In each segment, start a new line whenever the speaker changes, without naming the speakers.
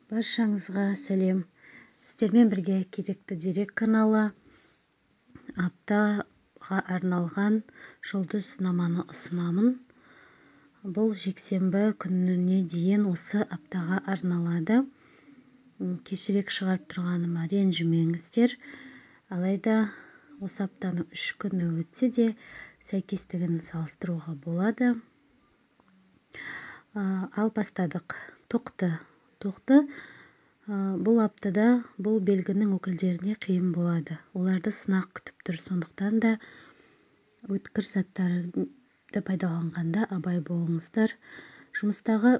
Баршаңызға сәлем. Сіздермен бірге Керекті дерек каналы аптаға арналған жұлдызнаманы ұсынамын. Бұл жексенбі күніне дейін осы аптаға арналады. Кешірек шығарып тұрғаныма ренжімеңіздер. Алайда осы аптаның 3 күні өтсе де сәйкестігін салыстыруға болады. Ал бастадық. Тоқты. Бұл аптада бұл белгінің өкілдеріне қиын болады. Оларды сынақ күтіп тұр. Сондықтан да өткір заттарды пайдаланғанда абай болыңыздар. Жұмыстағы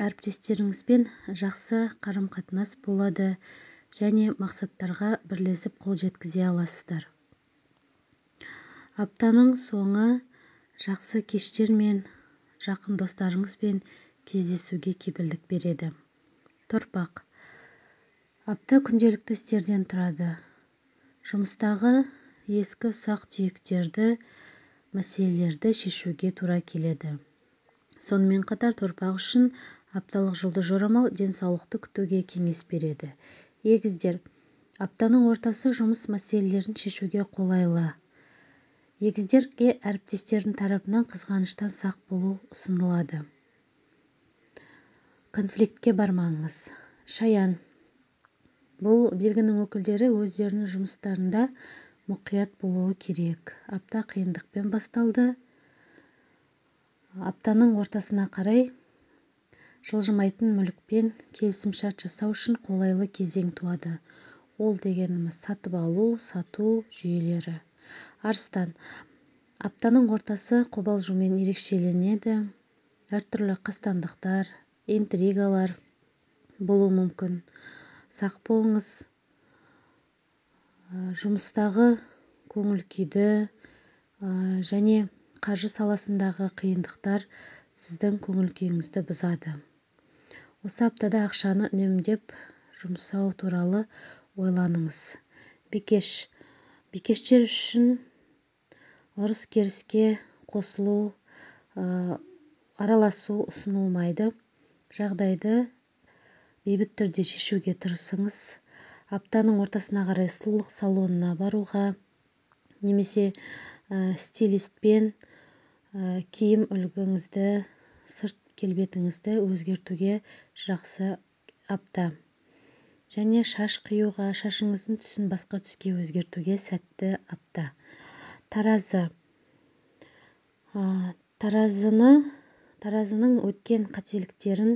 әріптестеріңізбен жақсы қарым-қатынас болады және мақсаттарға бірлесіп қол жеткізе аласыздар. Аптаның соңы жақсы кештер мен жақын достарыңызбен кездесуге кепілдік береді. Торпақ. Апта күнделікті істерден тұрады. Жұмыстағы ескі ұсақ-түйектерді, мәселелерді шешуге тура келеді. Сонымен қатар торпақ үшін апталық жұлдыз жорамал денсаулықты күтуге кеңес береді. Егіздер. Аптаның ортасы жұмыс мәселелерін шешуге қолайлы. Егіздерге әріптестердің тарапынан қызғаныштан сақ болу ұсынылады. Конфликтке бармаңыз. Шаян. Бұл белгінің өкілдері өздерінің жұмыстарында мұқият болуы керек. Апта қиындықпен басталды. Аптаның ортасына қарай жылжымайтын мүлікпен келісімшарт жасау үшін қолайлы кезең туады. Ол дегеніміз сатып алу, сату жүйелері. Арыстан. Аптаның ортасы қобалжумен ерекшеленеді. Әртүрлі қастандықтар, интригалар болуы мүмкін. Сақ болыңыз. Жұмыстағы көңіл-күйді және қаржы саласындағы қиындықтар сіздің көңіл-күйіңізді бұзады. Осы аптада ақшаны үнемдеп жұмсау туралы ойланыңыз. Бикеш. Бикештер үшін ұрыс-керіске қосылу, араласу ұсынылмайды. Жағдайды бейбіт түрде шешуге тырысыңыз. Аптаның ортасына қарай сұлулық салонына баруға, немесе стилистпен киім үлгіңізді, сырт келбетіңізді өзгертуге жақсы апта. Және шаш қиюға, шашыңыздың түсін басқа түске өзгертуге сәтті апта. Таразы. Таразының өткен қателіктерін,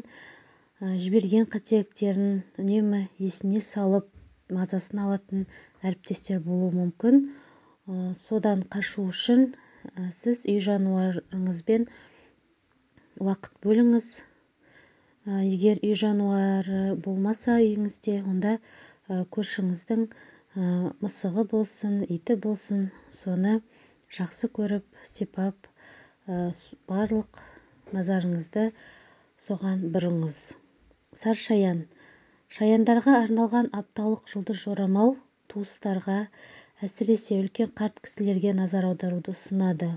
жіберген қателіктерін үнемі есіне салып, мазасын алатын әріптестер болуы мүмкін. Содан қашу үшін сіз үй жануарыңызбен уақыт бөліңіз. Егер үй жануары болмаса үйіңізде, онда көршіңіздің мысығы болсын, иті болсын, соны жақсы көріп, сипап, барлық назарыңызды соған бұрыңыз. Саршаян. Шаяндарға арналған апталық жұлдыз жорамал туыстарға, әсіресе үлкен қарт кісілерге назар аударуды ұсынады.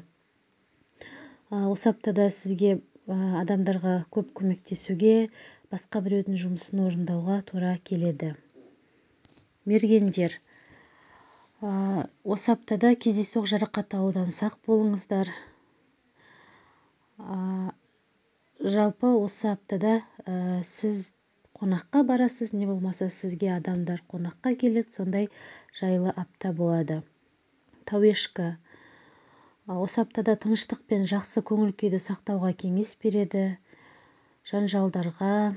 Осы аптада сізге адамдарға көп көмектесуге, басқа біреудің жұмысын орындауға тура келеді. Мергендер. Осы аптада кездейсоқ жарақат алудан сақ болыңыздар. Жалпы осы аптада сіз қонаққа барасыз, не болмаса сізге адамдар қонаққа келеді, сондай жайлы апта болады. Тауешкі. Осы аптада тыныштық пен жақсы көңіл-күйді сақтауға кеңес береді. Жанжалдарға,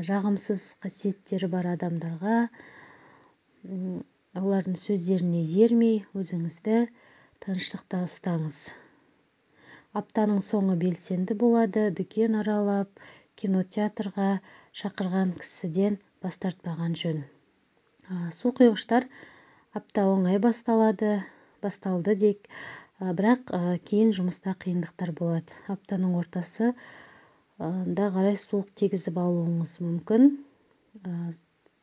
жағымсыз қасиеттері бар адамдарға, олардың сөздеріне ермей, өзіңізді тыныштықта ұстаңыз. Аптаның соңы белсенді болады. Дүкен аралап, кинотеатрға шақырған кісіден бас тартпаған жөн. Су құйғыштар. Апта оңай басталды дейік, бірақ кейін жұмыста қиындықтар болады. Аптаның ортасы да қарай суық тигізіп алуыңыз мүмкін.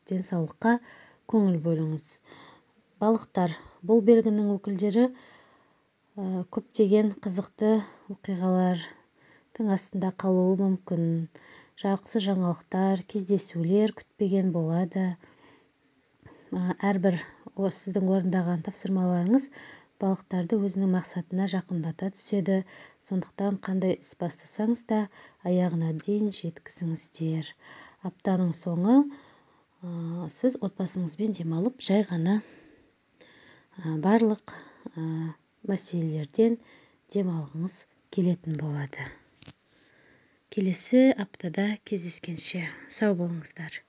Денсаулыққа көңіл бөліңіз. Балықтар. Бұл белгінің өкілдері көптеген қызықты оқиғалардың астында қалуы мүмкін. жақсы жаңалықтар, кездесулер күтпеген болады. Әрбір сіздің орындаған тапсырмаларыңыз балықтарды өзінің мақсатына жақындата түседі. Сондықтан қандай іс бастасаңыз да аяғына дейін жеткізіңіздер. Аптаның соңы сіз отбасыңызбен демалып, жай ғана барлық мәселелерден демалғыңыз келетін болады. Келесі аптада кездескенше сау болыңыздар.